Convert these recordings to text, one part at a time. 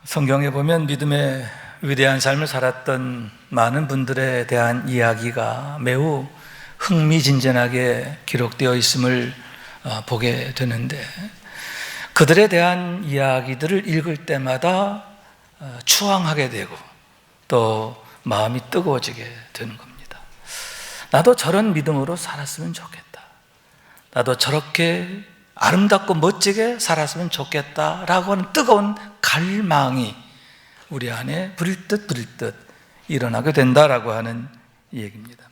성경에 보면 믿음의 위대한 삶을 살았던 많은 분들에 대한 이야기가 매우 흥미진진하게 기록되어 있음을 보게 되는데, 그들에 대한 이야기들을 읽을 때마다 추앙하게 되고 또 마음이 뜨거워지게 되는 겁니다. 나도 저런 믿음으로 살았으면 좋겠다, 나도 저렇게 아름답고 멋지게 살았으면 좋겠다라고 하는 뜨거운 갈망이 우리 안에 부릴 듯 일어나게 된다라고 하는 얘기입니다.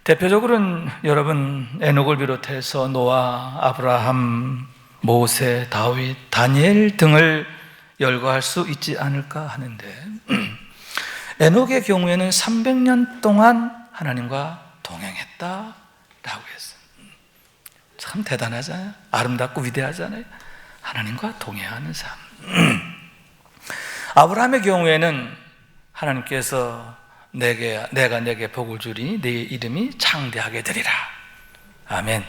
대표적으로는 여러분, 에녹을 비롯해서 노아, 아브라함, 모세, 다윗, 다니엘 등을 열거할 수 있지 않을까 하는데, 에녹의 경우에는 300년 동안 하나님과 동행했다라고 했어요. 참 대단하잖아요. 아름답고 위대하잖아요. 하나님과 동행하는 삶. 아브라함의 경우에는 하나님께서 내가 내게 복을 주리니 네 이름이 창대하게 되리라. 아멘.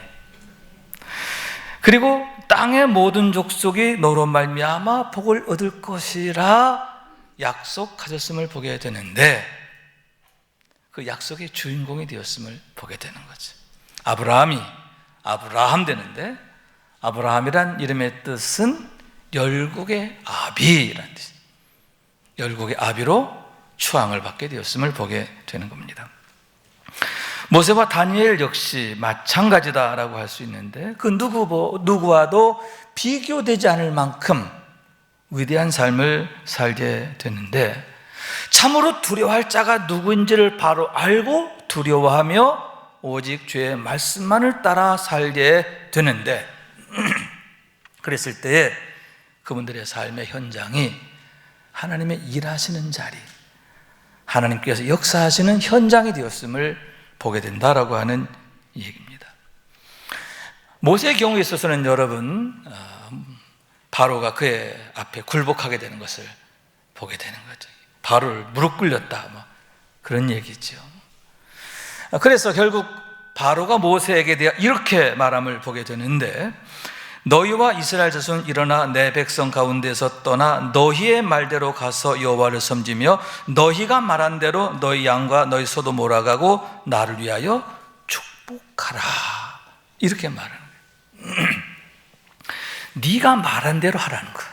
그리고 땅의 모든 족속이 너로 말미암아 복을 얻을 것이라 약속하셨음을 보게 되는데, 그 약속의 주인공이 되었음을 보게 되는 거죠. 아브라함이 아브라함 되는데, 아브라함이란 이름의 뜻은 열국의 아비라는 뜻이에요. 열국의 아비로 추앙을 받게 되었음을 보게 되는 겁니다. 모세와 다니엘 역시 마찬가지다라고 할 수 있는데, 그 누구와도 비교되지 않을 만큼 위대한 삶을 살게 되는데, 참으로 두려워할 자가 누구인지를 바로 알고 두려워하며 오직 주의 말씀만을 따라 살게 되는데, 그랬을 때에 그분들의 삶의 현장이 하나님의 일하시는 자리, 하나님께서 역사하시는 현장이 되었음을 보게 된다라고 하는 얘기입니다. 모세의 경우에 있어서는 여러분, 바로가 그의 앞에 굴복하게 되는 것을 보게 되는 거죠. 바로를 무릎 꿇렸다, 그런 얘기죠. 그래서 결국 바로가 모세에게 대해 이렇게 말함을 보게 되는데, 너희와 이스라엘 자손은 일어나 내 백성 가운데서 떠나 너희의 말대로 가서 여호와를 섬기며 너희가 말한 대로 너희 양과 너희 소도 몰아가고 나를 위하여 축복하라, 이렇게 말하는 거예요. 네가 말한 대로 하라는 거예요.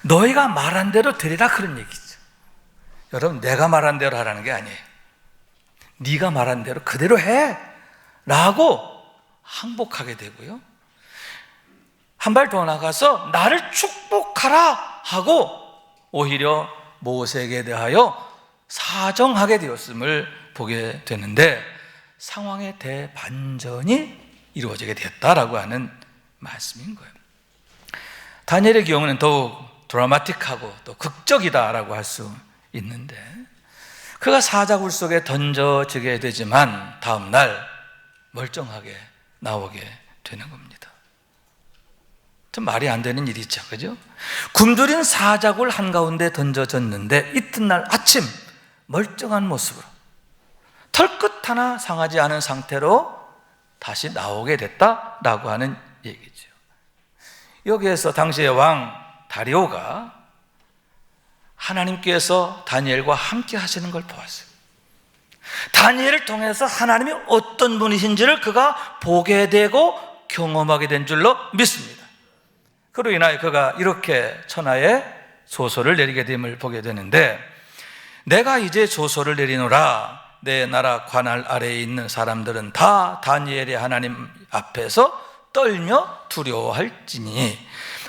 너희가 말한 대로 되리라, 그런 얘기죠. 여러분, 내가 말한 대로 하라는 게 아니에요. 네가 말한 대로 그대로 해 라고 항복하게 되고요, 한 발 더 나가서 나를 축복하라 하고 오히려 모세에게 대하여 사정하게 되었음을 보게 되는데, 상황의 대반전이 이루어지게 되었다라고 하는 말씀인 거예요. 다니엘의 경우는 더욱 드라마틱하고 또 극적이다라고 할 수 있는데, 그가 사자굴 속에 던져지게 되지만 다음 날 멀쩡하게 나오게 되는 겁니다. 좀 말이 안 되는 일이죠, 그죠? 굶주린 사자굴 한가운데 던져졌는데 이튿날 아침 멀쩡한 모습으로 털끝 하나 상하지 않은 상태로 다시 나오게 됐다라고 하는 얘기죠. 여기에서 당시의 왕 다리오가 하나님께서 다니엘과 함께 하시는 걸 보았어요. 다니엘을 통해서 하나님이 어떤 분이신지를 그가 보게 되고 경험하게 된 줄로 믿습니다. 그로 인하여 그가 이렇게 천하에 조서를 내리게 됨을 보게 되는데, 내가 이제 조서를 내리노라. 내 나라 관할 아래에 있는 사람들은 다 다니엘의 하나님 앞에서 떨며 두려워할지니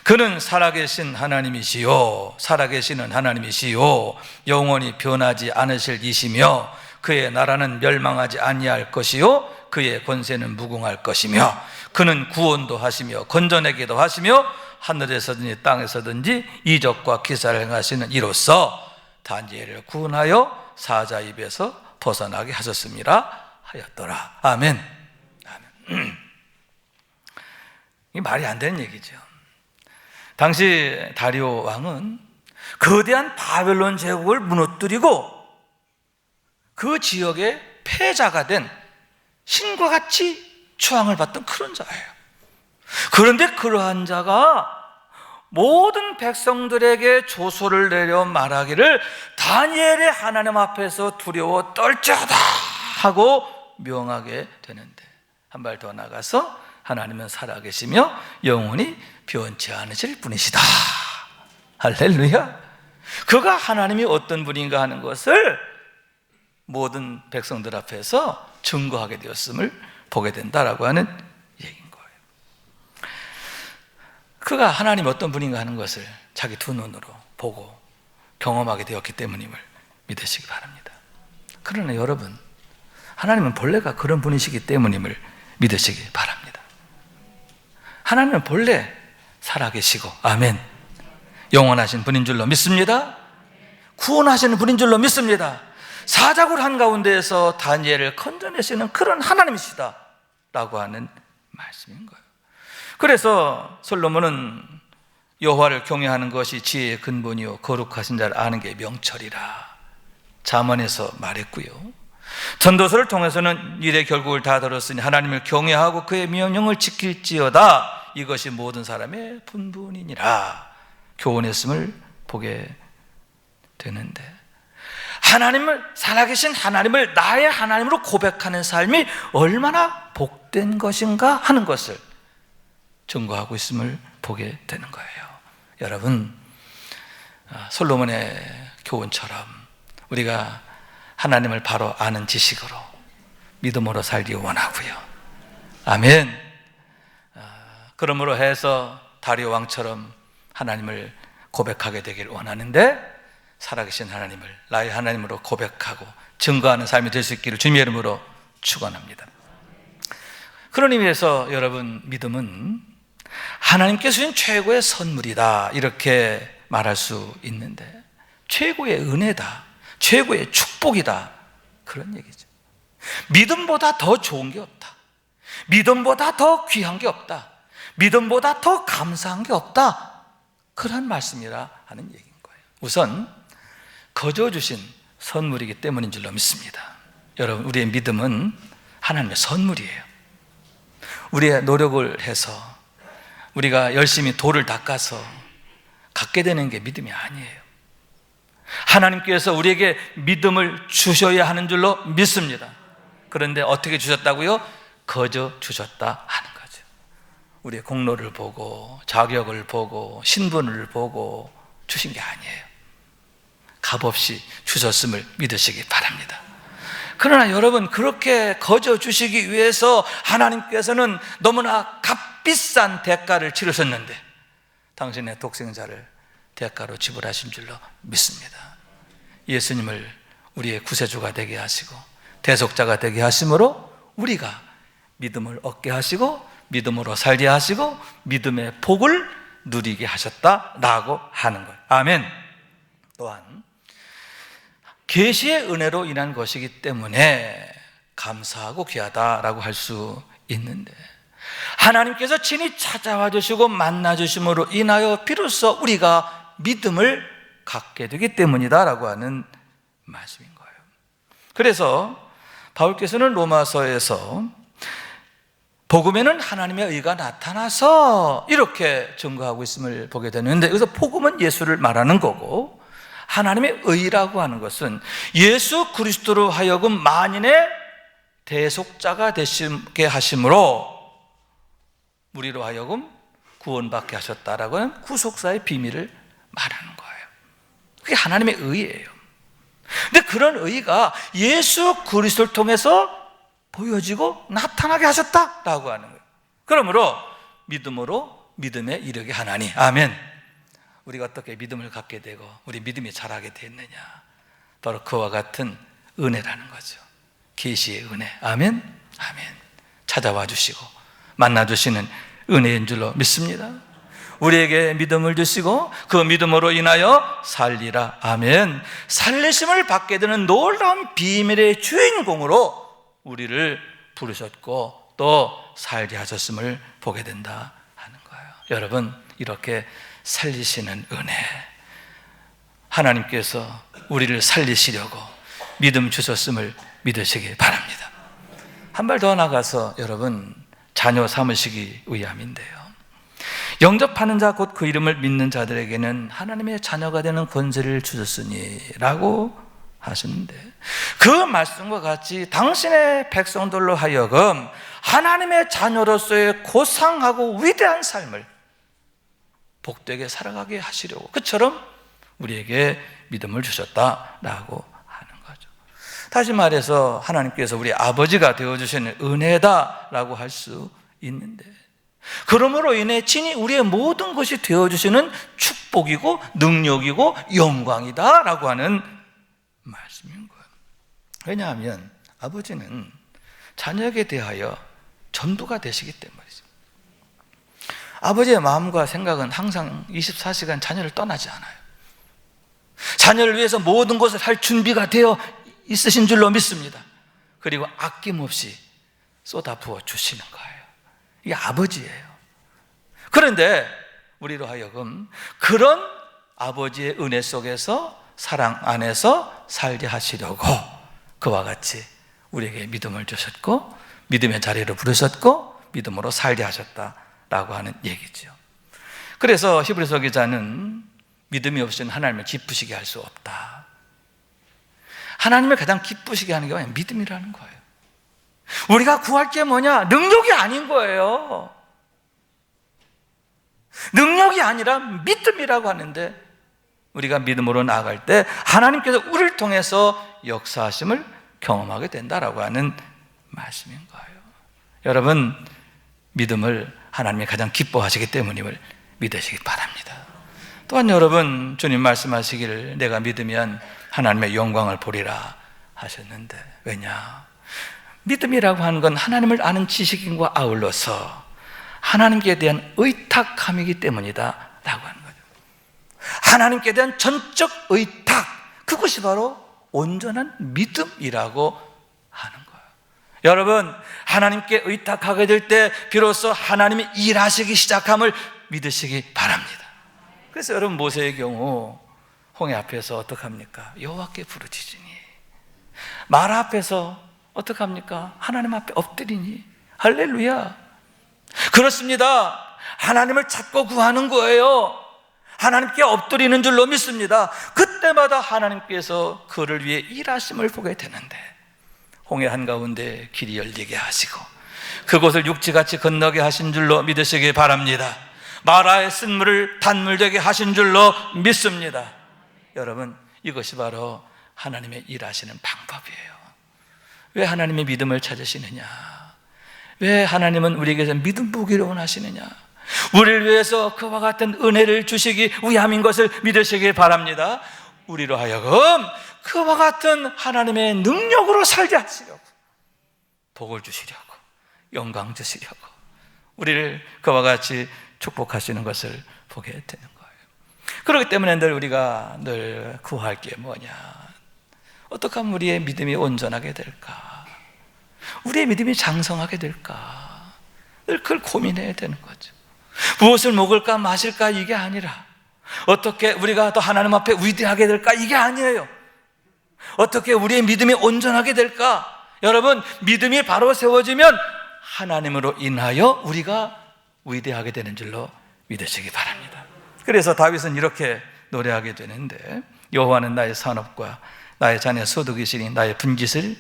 그는 살아계신 하나님이시요 살아계시는 하나님이시요 영원히 변하지 않으실 이시며 그의 나라는 멸망하지 아니할 것이요 그의 권세는 무궁할 것이며 그는 구원도 하시며 건져내기도 하시며 하늘에서든지 땅에서든지 이적과 기사를 행하시는 이로써 다니엘을 구원하여 사자 입에서 벗어나게 하셨습니다 하였더라. 아멘. 아멘. 이게 말이 안 되는 얘기죠. 당시 다리오 왕은 거대한 바벨론 제국을 무너뜨리고 그 지역의 패자가 된 신과 같이 추앙을 받던 그런 자예요. 그런데 그러한 자가 모든 백성들에게 조소를 내려 말하기를 다니엘의 하나님 앞에서 두려워 떨자다 하고 명하게 되는데, 한 발 더 나가서 하나님은 살아계시며 영원히 변치 않으실 분이시다. 할렐루야. 그가 하나님이 어떤 분인가 하는 것을 모든 백성들 앞에서 증거하게 되었음을 보게 된다라고 하는 얘기인 거예요. 그가 하나님 어떤 분인가 하는 것을 자기 두 눈으로 보고 경험하게 되었기 때문임을 믿으시기 바랍니다. 그러나 여러분, 하나님은 본래가 그런 분이시기 때문임을 믿으시기 바랍니다. 하나님은 본래 살아계시고, 아멘, 영원하신 분인 줄로 믿습니다. 구원하시는 분인 줄로 믿습니다. 사자굴 한가운데에서 다니엘을 건져내시는 그런 하나님이시다 라고 하는 말씀인 거예요. 그래서 솔로몬은 여호와를 경외하는 것이 지혜의 근본이요 거룩하신 자를 아는 게 명철이라 잠언에서 말했고요, 전도서를 통해서는 일의 결국을 다 들었으니 하나님을 경외하고 그의 명령을 지킬지어다, 이것이 모든 사람의 분분이니라 교훈했음을 보게 되는데, 하나님을, 살아계신 하나님을 나의 하나님으로 고백하는 삶이 얼마나 복된 것인가 하는 것을 증거하고 있음을 보게 되는 거예요. 여러분, 솔로몬의 교훈처럼 우리가 하나님을 바로 아는 지식으로 믿음으로 살기 원하고요, 아멘. 그러므로 해서 다리오 왕처럼 하나님을 고백하게 되길 원하는데, 살아계신 하나님을 나의 하나님으로 고백하고 증거하는 삶이 될 수 있기를 주님의 이름으로 축원합니다. 그런 의미에서 여러분, 믿음은 하나님께서 주신 최고의 선물이다 이렇게 말할 수 있는데, 최고의 은혜다, 최고의 축복이다, 그런 얘기죠. 믿음보다 더 좋은 게 없다, 믿음보다 더 귀한 게 없다, 믿음보다 더 감사한 게 없다, 그런 말씀이라 하는 얘기인 거예요. 우선 거저 주신 선물이기 때문인 줄로 믿습니다. 여러분, 우리의 믿음은 하나님의 선물이에요. 우리의 노력을 해서 우리가 열심히 돌을 닦아서 갖게 되는 게 믿음이 아니에요. 하나님께서 우리에게 믿음을 주셔야 하는 줄로 믿습니다. 그런데 어떻게 주셨다고요? 거저 주셨다 하는 거죠. 우리의 공로를 보고 자격을 보고 신분을 보고 주신 게 아니에요. 값없이 주셨음을 믿으시기 바랍니다. 그러나 여러분, 그렇게 거저 주시기 위해서 하나님께서는 너무나 값비싼 대가를 치르셨는데, 당신의 독생자를 대가로 지불하신 줄로 믿습니다. 예수님을 우리의 구세주가 되게 하시고 대속자가 되게 하심으로 우리가 믿음을 얻게 하시고 믿음으로 살게 하시고 믿음의 복을 누리게 하셨다라고 하는 거예요. 아멘. 또한 계시의 은혜로 인한 것이기 때문에 감사하고 귀하다라고 할 수 있는데, 하나님께서 친히 찾아와 주시고 만나 주심으로 인하여 비로소 우리가 믿음을 갖게 되기 때문이다라고 하는 말씀인 거예요. 그래서 바울께서는 로마서에서 복음에는 하나님의 의가 나타나서 이렇게 증거하고 있음을 보게 되는데, 여기서 복음은 예수를 말하는 거고, 하나님의 의라고 하는 것은 예수 그리스도로 하여금 만인의 대속자가 되시게 하심으로 우리로 하여금 구원받게 하셨다라고 하는 구속사의 비밀을 말하는 거예요. 그게 하나님의 의예요. 근데 그런 의가 예수 그리스도를 통해서 보여지고 나타나게 하셨다라고 하는 거예요. 그러므로 믿음으로 믿음에 이르게 하나니, 아멘. 우리가 어떻게 믿음을 갖게 되고 우리 믿음이 자라게 됐느냐, 바로 그와 같은 은혜라는 거죠. 계시의 은혜, 아멘, 아멘. 찾아와 주시고 만나 주시는 은혜인 줄로 믿습니다. 우리에게 믿음을 주시고 그 믿음으로 인하여 살리라, 아멘. 살리심을 받게 되는 놀라운 비밀의 주인공으로 우리를 부르셨고 또 살게 하셨음을 보게 된다 하는 거예요. 여러분, 이렇게 살리시는 은혜, 하나님께서 우리를 살리시려고 믿음 주셨음을 믿으시기 바랍니다. 한 발 더 나가서 여러분, 자녀 삼으시기 위함인데요, 영접하는 자 곧 그 이름을 믿는 자들에게는 하나님의 자녀가 되는 권세를 주셨으니 라고 하셨는데, 그 말씀과 같이 당신의 백성들로 하여금 하나님의 자녀로서의 고상하고 위대한 삶을 복되게 살아가게 하시려고 그처럼 우리에게 믿음을 주셨다라고 하는 거죠. 다시 말해서 하나님께서 우리 아버지가 되어주시는 은혜다라고 할 수 있는데, 그러므로 인해 친히 우리의 모든 것이 되어주시는 축복이고 능력이고 영광이다라고 하는 말씀인 거예요. 왜냐하면 아버지는 자녀에게 대하여 전부가 되시기 때문이죠. 아버지의 마음과 생각은 항상 24시간 자녀를 떠나지 않아요. 자녀를 위해서 모든 것을 할 준비가 되어 있으신 줄로 믿습니다. 그리고 아낌없이 쏟아부어 주시는 거예요. 이게 아버지예요. 그런데 우리로 하여금 그런 아버지의 은혜 속에서 사랑 안에서 살게 하시려고 그와 같이 우리에게 믿음을 주셨고 믿음의 자리로 부르셨고 믿음으로 살게 하셨다라고 하는 얘기죠. 그래서 히브리서 기자는 믿음이 없이는 하나님을 기쁘시게 할 수 없다. 하나님을 가장 기쁘시게 하는 게 뭐냐? 믿음이라는 거예요. 우리가 구할 게 뭐냐? 능력이 아닌 거예요. 능력이 아니라 믿음이라고 하는데, 우리가 믿음으로 나아갈 때 하나님께서 우리를 통해서 역사하심을 경험하게 된다라고 하는 말씀인 거예요. 여러분, 믿음을 하나님이 가장 기뻐하시기 때문임을 믿으시기 바랍니다. 또한 여러분, 주님 말씀하시기를 내가 믿으면 하나님의 영광을 보리라 하셨는데, 왜냐? 믿음이라고 하는 건 하나님을 아는 지식인과 아울러서 하나님께 대한 의탁함이기 때문이다 라고 하는 거죠. 하나님께 대한 전적 의탁, 그것이 바로 온전한 믿음이라고 하는 거예요. 여러분, 하나님께 의탁하게 될 때 비로소 하나님이 일하시기 시작함을 믿으시기 바랍니다. 그래서 여러분, 모세의 경우 홍해 앞에서 어떡합니까? 여호와께 부르짖으니, 마라 앞에서 어떡합니까? 하나님 앞에 엎드리니. 할렐루야. 그렇습니다. 하나님을 찾고 구하는 거예요. 하나님께 엎드리는 줄로 믿습니다. 그때마다 하나님께서 그를 위해 일하심을 보게 되는데, 홍해 한가운데 길이 열리게 하시고 그곳을 육지같이 건너게 하신 줄로 믿으시기 바랍니다. 마라의 쓴물을 단물 되게 하신 줄로 믿습니다. 여러분, 이것이 바로 하나님의 일하시는 방법이에요. 왜 하나님의 믿음을 찾으시느냐? 왜 하나님은 우리에게서 믿음 부기를 원하시느냐? 우리를 위해서 그와 같은 은혜를 주시기 위함인 것을 믿으시기 바랍니다. 우리로 하여금 그와 같은 하나님의 능력으로 살게 하시려고, 복을 주시려고, 영광 주시려고 우리를 그와 같이 축복하시는 것을 보게 되는 거예요. 그렇기 때문에 우리가 늘 구할 게 뭐냐? 어떻게 하면 우리의 믿음이 온전하게 될까? 우리의 믿음이 장성하게 될까? 늘 그걸 고민해야 되는 거죠. 무엇을 먹을까 마실까 이게 아니라, 어떻게 우리가 더 하나님 앞에 위대하게 될까 이게 아니에요. 어떻게 우리의 믿음이 온전하게 될까? 여러분, 믿음이 바로 세워지면 하나님으로 인하여 우리가 위대하게 되는 줄로 믿으시기 바랍니다. 그래서 다윗은 이렇게 노래하게 되는데, 여호와는 나의 산업과 나의 자녀 소득이시니 나의 분깃을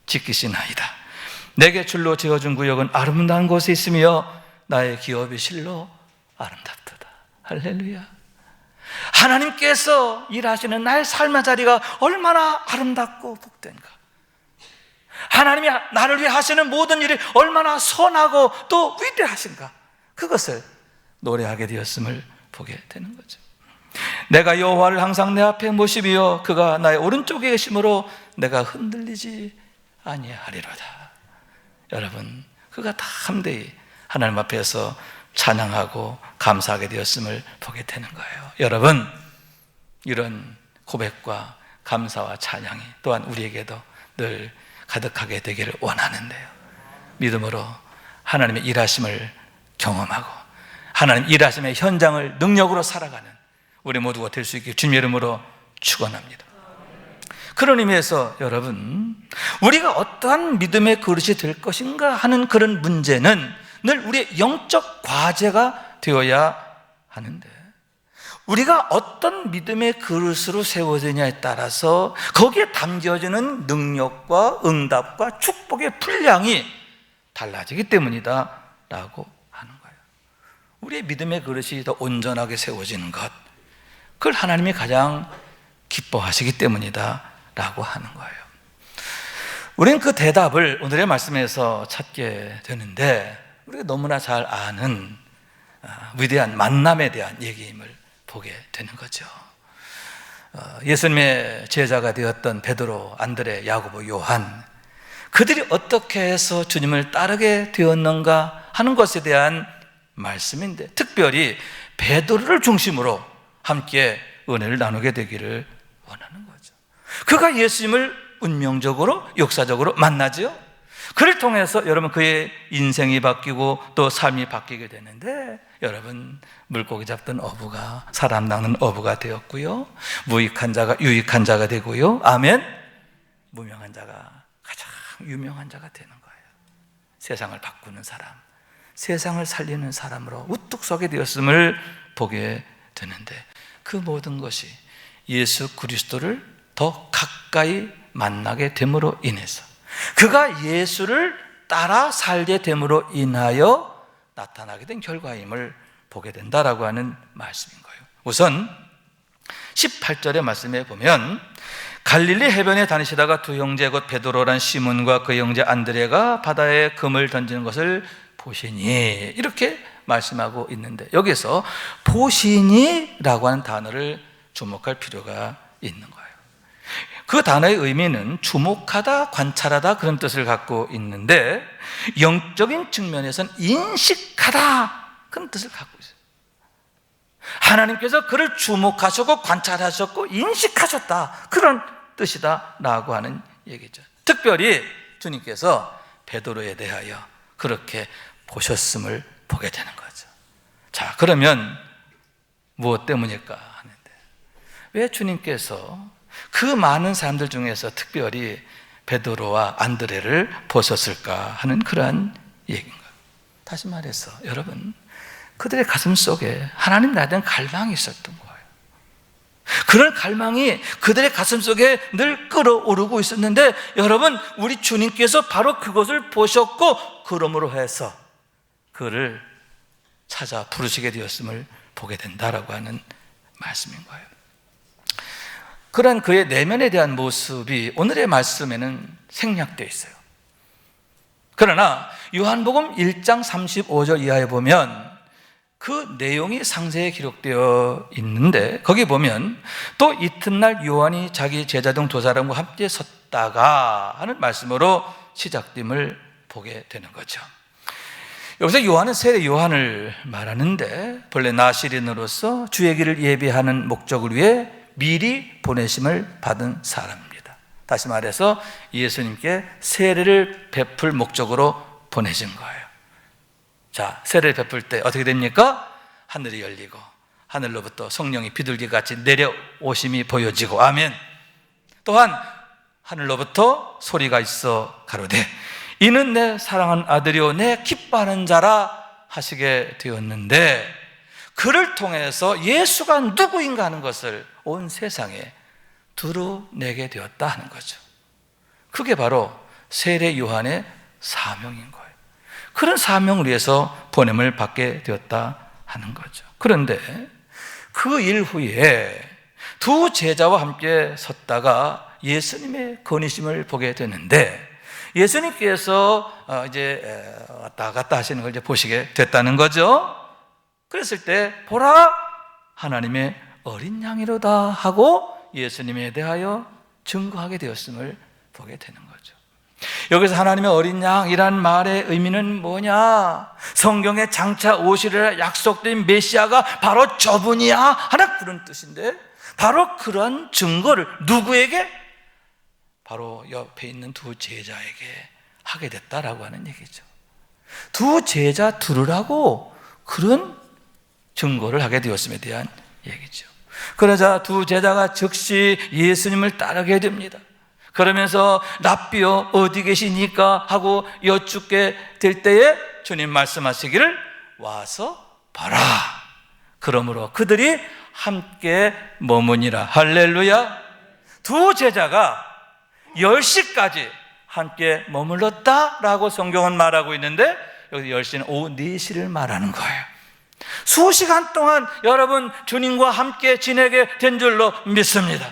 지키시나이다. 내게 줄로 지어준 구역은 아름다운 곳에 있으며 나의 기업이 실로 아름답도다. 할렐루야. 하나님께서 일하시는 나의 삶의 자리가 얼마나 아름답고 복된가. 하나님이 나를 위해 하시는 모든 일이 얼마나 선하고 또 위대하신가. 그것을 노래하게 되었음을 보게 되는 거죠. 내가 여호와를 항상 내 앞에 모시며 그가 나의 오른쪽에 계심으로 내가 흔들리지 아니하리로다. 여러분, 그가 다 함대히 하나님 앞에서 찬양하고 감사하게 되었음을 보게 되는 거예요. 여러분, 이런 고백과 감사와 찬양이 또한 우리에게도 늘 가득하게 되기를 원하는데요, 믿음으로 하나님의 일하심을 경험하고 하나님 일하심의 현장을 능력으로 살아가는 우리 모두가 될 수 있게 주님의 이름으로 축원합니다. 그런 의미에서 여러분, 우리가 어떠한 믿음의 그릇이 될 것인가 하는 그런 문제는 늘 우리의 영적 과제가 되어야 하는데, 우리가 어떤 믿음의 그릇으로 세워지냐에 따라서 거기에 담겨지는 능력과 응답과 축복의 분량이 달라지기 때문이다 라고 하는 거예요. 우리의 믿음의 그릇이 더 온전하게 세워지는 것, 그걸 하나님이 가장 기뻐하시기 때문이다 라고 하는 거예요. 우리는 그 대답을 오늘의 말씀에서 찾게 되는데, 우리가 너무나 잘 아는 위대한 만남에 대한 얘기임을 보게 되는 거죠. 예수님의 제자가 되었던 베드로, 안드레, 야고보, 요한, 그들이 어떻게 해서 주님을 따르게 되었는가 하는 것에 대한 말씀인데, 특별히 베드로를 중심으로 함께 은혜를 나누게 되기를 원하는 거죠. 그가 예수님을 운명적으로, 역사적으로 만나죠. 그를 통해서 여러분 그의 인생이 바뀌고 또 삶이 바뀌게 되는데, 여러분 물고기 잡던 어부가 사람 낚는 어부가 되었고요, 무익한 자가 유익한 자가 되고요, 아멘, 무명한 자가 가장 유명한 자가 되는 거예요. 세상을 바꾸는 사람, 세상을 살리는 사람으로 우뚝 서게 되었음을 보게 되는데, 그 모든 것이 예수 그리스도를 더 가까이 만나게 됨으로 인해서, 그가 예수를 따라 살게 됨으로 인하여 나타나게 된 결과임을 보게 된다라고 하는 말씀인 거예요. 우선 18절의 말씀에 보면, 갈릴리 해변에 다니시다가 두 형제 곧 베드로란 시몬과 그 형제 안드레가 바다에 금을 던지는 것을 보시니, 이렇게 말씀하고 있는데, 여기서 보시니라고 하는 단어를 주목할 필요가 있는 거예요. 그 단어의 의미는 주목하다, 관찰하다 그런 뜻을 갖고 있는데, 영적인 측면에서는 인식하다 그런 뜻을 갖고 있어요. 하나님께서 그를 주목하셨고 관찰하셨고 인식하셨다, 그런 뜻이다 라고 하는 얘기죠. 특별히 주님께서 베드로에 대하여 그렇게 보셨음을 보게 되는 거죠. 자, 그러면 무엇 때문일까 하는데, 왜 주님께서 그 많은 사람들 중에서 특별히 베드로와 안드레를 보셨을까 하는 그러한 얘기인가요? 다시 말해서 여러분, 그들의 가슴 속에 하나님 나라에 대한 갈망이 있었던 거예요. 그런 갈망이 그들의 가슴 속에 늘 끓어오르고 있었는데, 여러분, 우리 주님께서 바로 그것을 보셨고, 그러므로 해서 그를 찾아 부르시게 되었음을 보게 된다라고 하는 말씀인 거예요. 그런 그의 내면에 대한 모습이 오늘의 말씀에는 생략되어 있어요. 그러나 요한복음 1장 35절 이하에 보면 그 내용이 상세히 기록되어 있는데, 거기 보면 또 이튿날 요한이 자기 제자 중 두 사람과 함께 섰다가 하는 말씀으로 시작됨을 보게 되는 거죠. 여기서 요한은 세례 요한을 말하는데, 본래 나시린으로서 주의 길을 예비하는 목적을 위해 미리 보내심을 받은 사람입니다. 다시 말해서 예수님께 세례를 베풀 목적으로 보내신 거예요. 자, 세례를 베풀 때 어떻게 됩니까? 하늘이 열리고 하늘로부터 성령이 비둘기같이 내려오심이 보여지고, 아멘. 또한 하늘로부터 소리가 있어 가로되 이는 내 사랑하는 아들이요 내 기뻐하는 자라 하시게 되었는데, 그를 통해서 예수가 누구인가 하는 것을 온 세상에 드러내게 되었다 하는 거죠. 그게 바로 세례 요한의 사명인 거예요. 그런 사명을 위해서 보냄을 받게 되었다 하는 거죠. 그런데 그 일 후에 두 제자와 함께 섰다가 예수님의 건의심을 보게 되는데, 예수님께서 이제 왔다 갔다 하시는 걸 이제 보시게 됐다는 거죠. 그랬을 때 보라 하나님의 어린 양이로다 하고 예수님에 대하여 증거하게 되었음을 보게 되는 거죠. 여기서 하나님의 어린 양이란 말의 의미는 뭐냐? 성경에 장차 오시리라 약속된 메시아가 바로 저분이야 하는 그런 뜻인데, 바로 그런 증거를 누구에게? 바로 옆에 있는 두 제자에게 하게 됐다라고 하는 얘기죠. 두 제자 들으라고 그런 증거를 하게 되었음에 대한 얘기죠. 그러자 두 제자가 즉시 예수님을 따르게 됩니다. 그러면서 랍비여 어디 계시니까 하고 여쭙게 될 때에 주님 말씀하시기를 와서 봐라. 그러므로 그들이 함께 머무니라. 할렐루야. 두 제자가 10시까지 함께 머물렀다라고 성경은 말하고 있는데, 여기 10시는 오후 4시를 말하는 거예요. 수시간 동안 여러분 주님과 함께 지내게 된 줄로 믿습니다.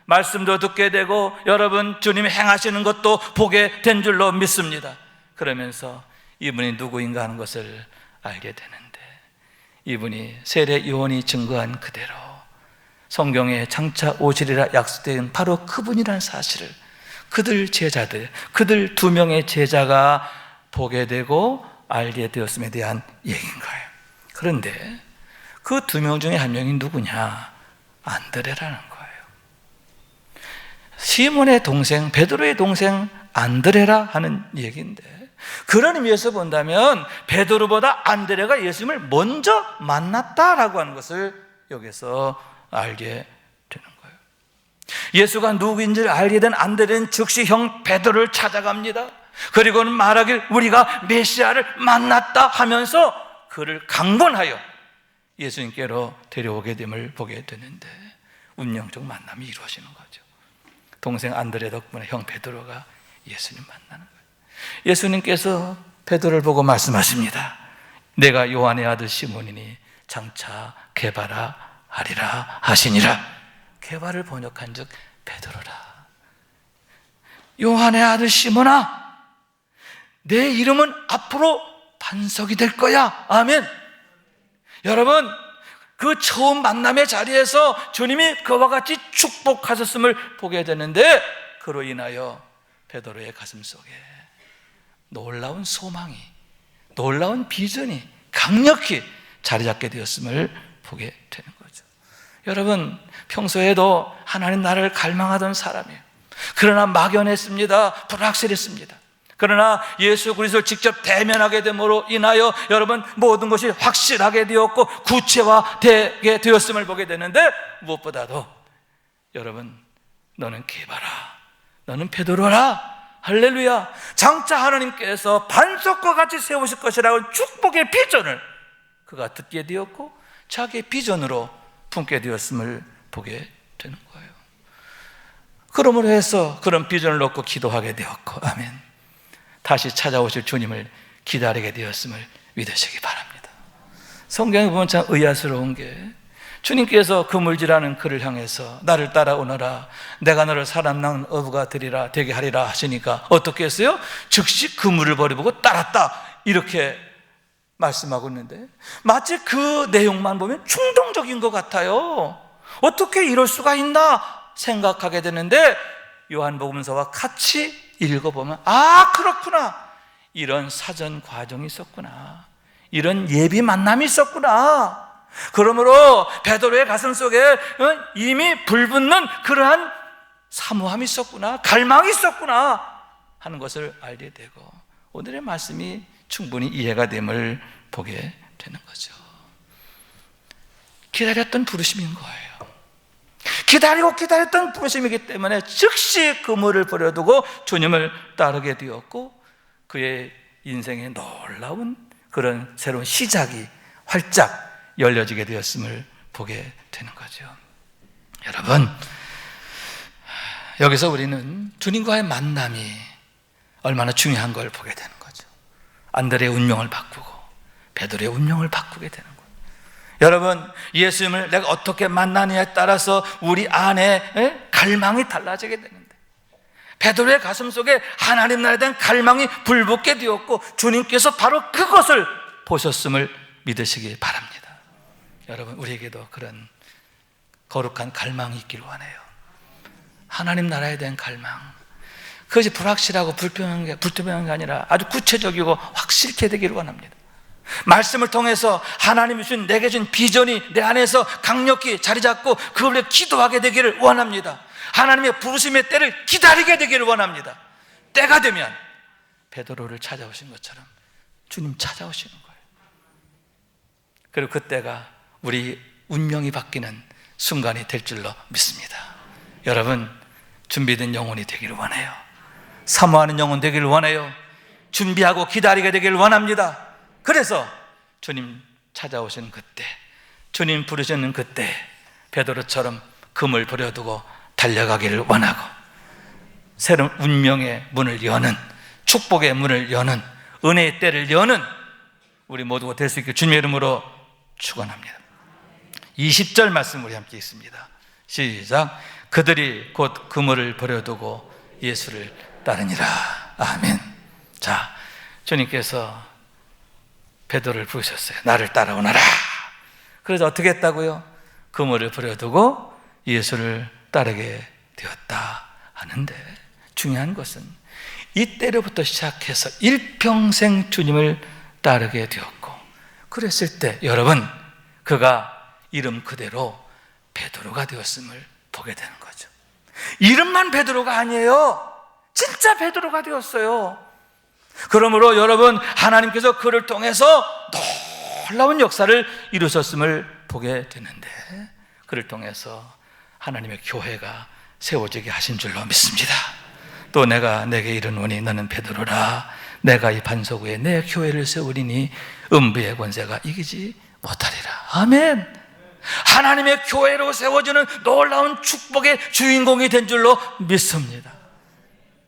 말씀도 듣게 되고 여러분 주님이 행하시는 것도 보게 된 줄로 믿습니다. 그러면서 이분이 누구인가 하는 것을 알게 되는데, 이분이 세례 요한이 증거한 그대로 성경에 장차 오시리라 약속된 바로 그분이라는 사실을 그들 제자들, 그들 2명의 제자가 보게 되고 알게 되었음에 대한 얘기인 거예요. 그런데 그 2명 중에 한 명이 누구냐? 안드레라는 거예요. 시몬의 동생, 베드로의 동생 안드레라 하는 얘기인데, 그런 의미에서 본다면 베드로보다 안드레가 예수님을 먼저 만났다라고 하는 것을 여기서 알게 되는 거예요. 예수가 누구인지를 알게 된 안드레는 즉시 형 베드로를 찾아갑니다. 그리고는 말하길 우리가 메시아를 만났다 하면서 그를 강권하여 예수님께로 데려오게 됨을 보게 되는데, 운명적 만남이 이루어지는 거죠. 동생 안드레 덕분에 형 베드로가 예수님 만나는 거예요. 예수님께서 베드로를 보고 말씀하십니다. 내가 요한의 아들 시몬이니 장차 게바라 하리라 하시니라. 게바를 번역한 즉 베드로라. 요한의 아들 시몬아, 내 이름은 앞으로 반석이 될 거야. 아멘. 여러분, 그 처음 만남의 자리에서 주님이 그와 같이 축복하셨음을 보게 되는데, 그로 인하여 베드로의 가슴 속에 놀라운 소망이, 놀라운 비전이 강력히 자리 잡게 되었음을 보게 되는 거죠. 여러분, 평소에도 하나님 나라를 갈망하던 사람이에요. 그러나 막연했습니다. 불확실했습니다. 그러나 예수 그리스도를 직접 대면하게 됨으로 인하여 여러분 모든 것이 확실하게 되었고 구체화되게 되었음을 보게 되는데, 무엇보다도 여러분, 너는 게바라, 너는 베드로라. 할렐루야. 장차 하나님께서 반석과 같이 세우실 것이라고 축복의 비전을 그가 듣게 되었고 자기의 비전으로 품게 되었음을 보게 되는 거예요. 그러므로 해서 그런 비전을 놓고 기도하게 되었고, 아멘, 다시 찾아오실 주님을 기다리게 되었음을 믿으시기 바랍니다. 성경에 보면 참 의아스러운 게, 주님께서 그물질하는 그를 향해서 나를 따라오너라, 내가 너를 사람 낳은 어부가 되게 하리라 하시니까 어떻게 했어요? 즉시 그물을 버리고 따랐다, 이렇게 말씀하고 있는데, 마치 그 내용만 보면 충동적인 것 같아요. 어떻게 이럴 수가 있나 생각하게 되는데, 요한복음서와 같이 읽어보면 아, 그렇구나, 이런 사전 과정이 있었구나, 이런 예비 만남이 있었구나. 그러므로 베드로의 가슴 속에 이미 불붙는 그러한 사모함이 있었구나, 갈망이 있었구나 하는 것을 알게 되고, 오늘의 말씀이 충분히 이해가 됨을 보게 되는 거죠. 기다렸던 부르심인 거예요. 기다리고 기다렸던 부르심이기 때문에 즉시 그물을 버려두고 주님을 따르게 되었고, 그의 인생에 놀라운 그런 새로운 시작이 활짝 열려지게 되었음을 보게 되는 거죠. 여러분, 여기서 우리는 주님과의 만남이 얼마나 중요한 걸 보게 되는 거죠. 안드레의 운명을 바꾸고 베드로의 운명을 바꾸게 되는 거예요. 여러분, 예수님을 내가 어떻게 만나느냐에 따라서 우리 안에 갈망이 달라지게 되는데, 베드로의 가슴 속에 하나님 나라에 대한 갈망이 불붙게 되었고 주님께서 바로 그것을 보셨음을 믿으시기 바랍니다. 여러분, 우리에게도 그런 거룩한 갈망이 있기를 원해요. 하나님 나라에 대한 갈망, 그것이 불확실하고 불투명한 게 아니라 아주 구체적이고 확실케 되기를 원합니다. 말씀을 통해서 하나님이 주신, 내게 준 비전이 내 안에서 강력히 자리 잡고 그걸 위해 기도하게 되기를 원합니다. 하나님의 부르심의 때를 기다리게 되기를 원합니다. 때가 되면 베드로를 찾아오신 것처럼 주님 찾아오시는 거예요. 그리고 그때가 우리 운명이 바뀌는 순간이 될 줄로 믿습니다. 여러분, 준비된 영혼이 되기를 원해요. 사모하는 영혼 되기를 원해요. 준비하고 기다리게 되기를 원합니다. 그래서 주님 찾아오시는 그때 주님 부르시는 그때 베드로처럼 금을 버려두고 달려가기를 원하고 새로운 운명의 문을 여는, 축복의 문을 여는, 은혜의 때를 여는 우리 모두가 될 수 있게 주님의 이름으로 축원합니다. 20절 말씀 우리 함께 읽습니다. 시작. 그들이 곧 그물을 버려두고 예수를 따르니라. 아멘. 자, 주님께서 베드로를 부르셨어요. 나를 따라오너라. 그래서 어떻게 했다고요? 그물을 버려두고 예수를 따르게 되었다 하는데, 중요한 것은 이때로부터 시작해서 일평생 주님을 따르게 되었고, 그랬을 때 여러분, 그가 이름 그대로 베드로가 되었음을 보게 되는 거죠. 이름만 베드로가 아니에요. 진짜 베드로가 되었어요. 그러므로 여러분, 하나님께서 그를 통해서 놀라운 역사를 이루셨음을 보게 되는데, 그를 통해서 하나님의 교회가 세워지게 하신 줄로 믿습니다. 또 내가 내게 이르노니 너는 베드로라. 내가 이 반석 위에 내 교회를 세우리니 음부의 권세가 이기지 못하리라. 아멘. 하나님의 교회로 세워지는 놀라운 축복의 주인공이 된 줄로 믿습니다.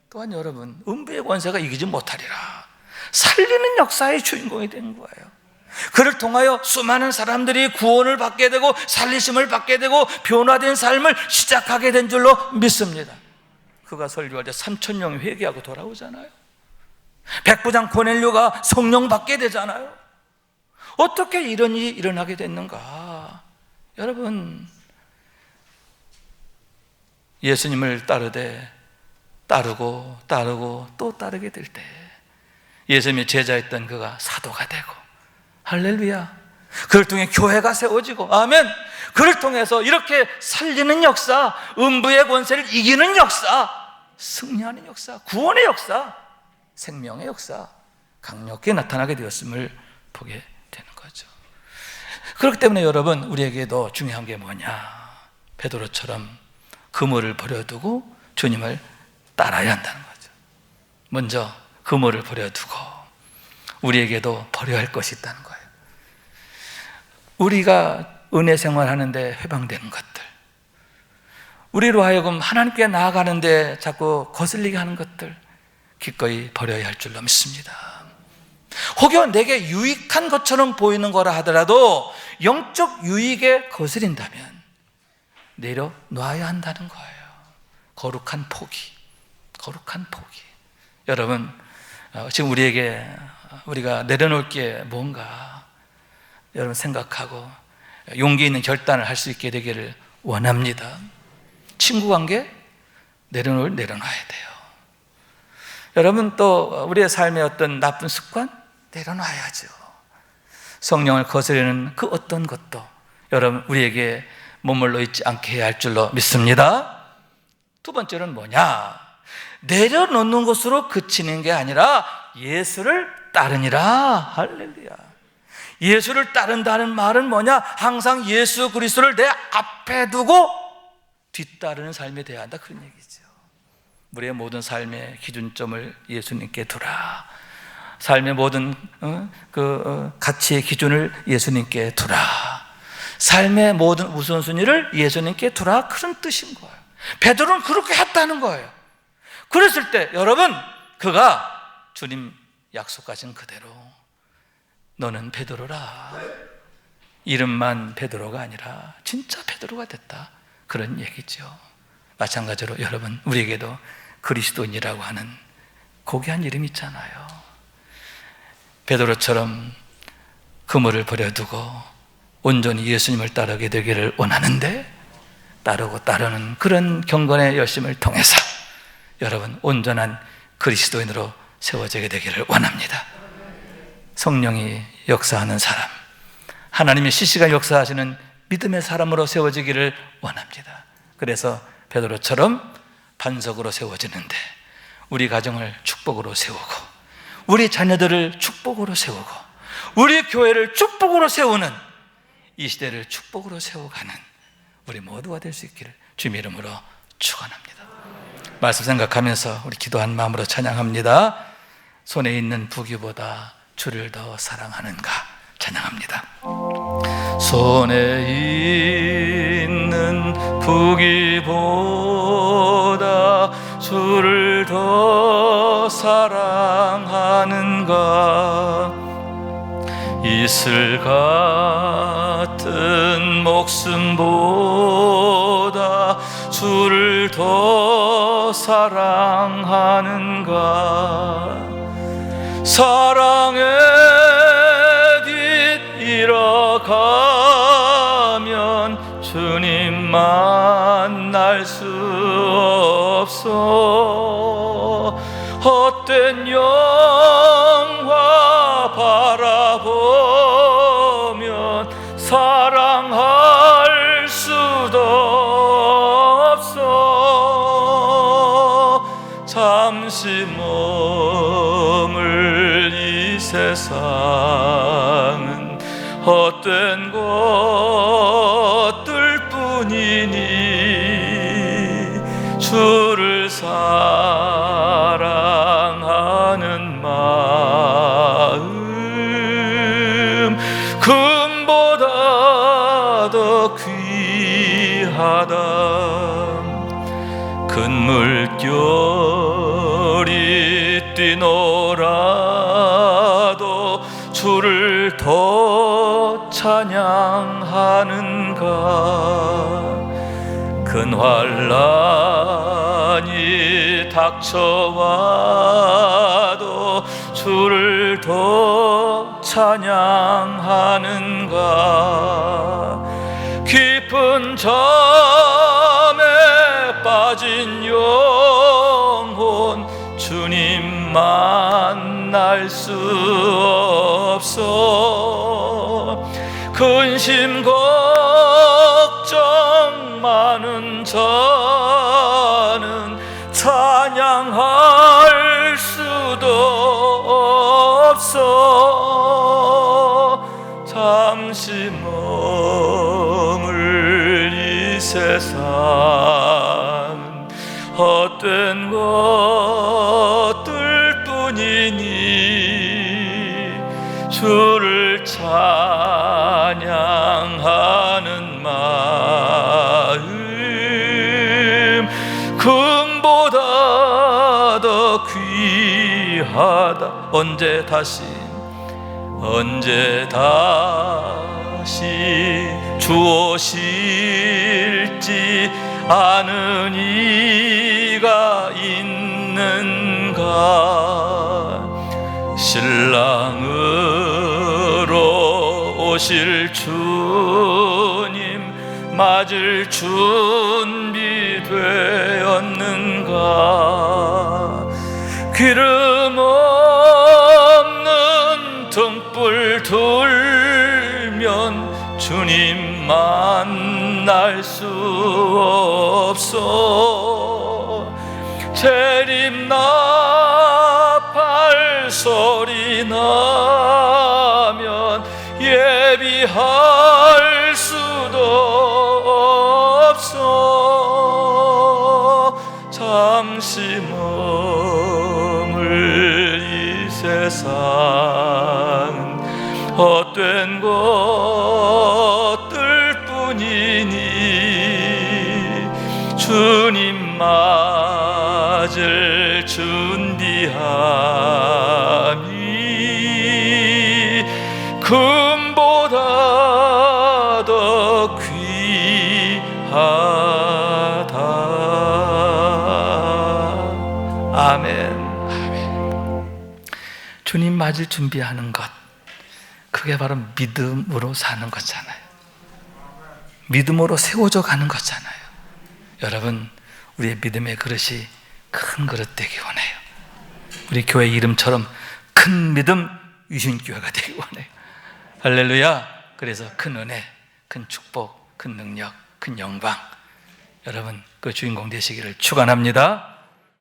또한 여러분, 음부의 권세가 이기지 못하리라. 살리는 역사의 주인공이 된 거예요. 그를 통하여 수많은 사람들이 구원을 받게 되고 살리심을 받게 되고 변화된 삶을 시작하게 된 줄로 믿습니다. 그가 설교할 때 3,000명이 회개하고 돌아오잖아요. 백부장 고넬료가 성령 받게 되잖아요. 어떻게 이런 일이 일어나게 됐는가? 여러분, 예수님을 따르고 또 따르게 될 때 예수님의 제자였던 그가 사도가 되고, 할렐루야, 그를 통해 교회가 세워지고, 아멘. 그를 통해서 이렇게 살리는 역사, 음부의 권세를 이기는 역사, 승리하는 역사, 구원의 역사, 생명의 역사 강력히 나타나게 되었음을 보게 되는 거죠. 그렇기 때문에 여러분, 우리에게도 중요한 게 뭐냐? 베드로처럼 그물을 버려두고 주님을 따라야 한다는 거죠. 먼저 그물을 버려두고 우리에게도 버려야 할 것이 있다는 거예요. 우리가 은혜 생활하는데 해방되는 것들, 우리로 하여금 하나님께 나아가는데 자꾸 거슬리게 하는 것들 기꺼이 버려야 할 줄로 믿습니다. 혹여 내게 유익한 것처럼 보이는 거라 하더라도 영적 유익에 거스린다면 내려놔야 한다는 거예요. 거룩한 포기. 여러분, 지금 우리가 내려놓을 게 뭔가 여러분 생각하고 용기 있는 결단을 할 수 있게 되기를 원합니다. 친구 관계 내려놔야 돼요. 여러분, 또 우리의 삶의 어떤 나쁜 습관 내려놔야죠. 성령을 거스르는 그 어떤 것도 여러분 우리에게 머물러 있지 않게 해야 할 줄로 믿습니다. 두 번째는 뭐냐? 내려놓는 것으로 그치는 게 아니라 예수를 따르니라. 할렐루야. 예수를 따른다는 말은 뭐냐? 항상 예수 그리스도를 내 앞에 두고 뒤따르는 삶이 되어야 한다, 그런 얘기죠. 우리의 모든 삶의 기준점을 예수님께 두라. 삶의 모든 가치의 기준을 예수님께 두라. 삶의 모든 우선순위를 예수님께 두라, 그런 뜻인 거예요. 베드로는 그렇게 했다는 거예요. 그랬을 때 여러분, 그가 주님 약속하신 그대로 너는 베드로라. 이름만 베드로가 아니라 진짜 베드로가 됐다, 그런 얘기죠. 마찬가지로 여러분, 우리에게도 그리스도인이라고 하는 고귀한 이름이 있잖아요. 베드로처럼 그물을 버려두고 온전히 예수님을 따르게 되기를 원하는데, 따르는 그런 경건의 열심을 통해서 여러분 온전한 그리스도인으로 세워지게 되기를 원합니다. 성령이 역사하는 사람, 하나님의 실시간 역사하시는 믿음의 사람으로 세워지기를 원합니다. 그래서 베드로처럼 반석으로 세워지는데 우리 가정을 축복으로 세우고, 우리 자녀들을 축복으로 세우고, 우리 교회를 축복으로 세우는, 이 시대를 축복으로 세워가는 우리 모두가 될 수 있기를 주님의 이름으로 축원합니다. 말씀 생각하면서 우리 기도한 마음으로 찬양합니다. 손에 있는 부귀보다 주를 더 사랑하는가 찬양합니다. 손에 있는 부귀보다 주를 더 사랑하는가? 이슬 같은 목숨보다 주를 더 사랑하는가? 사랑의 길 잃어가면 주님 만날 수 없어. 헛된 영화 바라보면 사랑할 수도 없어. 잠시 머물 이 세상은 헛된 것들 뿐이니 주를 사랑하는 마음 금보다 더 귀하다. 큰 물결이 뛰놀아도 주를 더 찬양하는가? 큰 환난이 닥쳐와도 주를 더 찬양하는가? 깊은 잠에 빠진 영혼 주님 만날 수 없어. 근심 걱정 많은 자는 찬양할 수도 없어. 잠시 머물 이 세상은 헛된 것들 뿐이니 주를 찬양하는 마음 금보다 더 귀하다. 언제 다시 주 오실지 아는 이가 있는가? 신랑으로 오실 주님 맞을 준비 되었는가? 기름 없는 등불 들면 주님 만날 수 없어. 재림 나팔 소리 나면 예비할 수도 없어. 잠시 머물 이 세상 헛된 것들 뿐이니 주님 맞을 준비함이 금보다 더 귀하다. 아멘. 주님 맞을 준비하는 것, 그게 바로 믿음으로 사는 거잖아요. 믿음으로 세워져 가는 거잖아요. 여러분, 우리의 믿음의 그릇이 큰 그릇 되기 원해요. 우리 교회 이름처럼 큰 믿음 유신교회가 되기 원해요. 할렐루야. 그래서 큰 은혜, 큰 축복, 큰 능력, 큰 영광, 여러분 그 주인공 되시기를 축원합니다.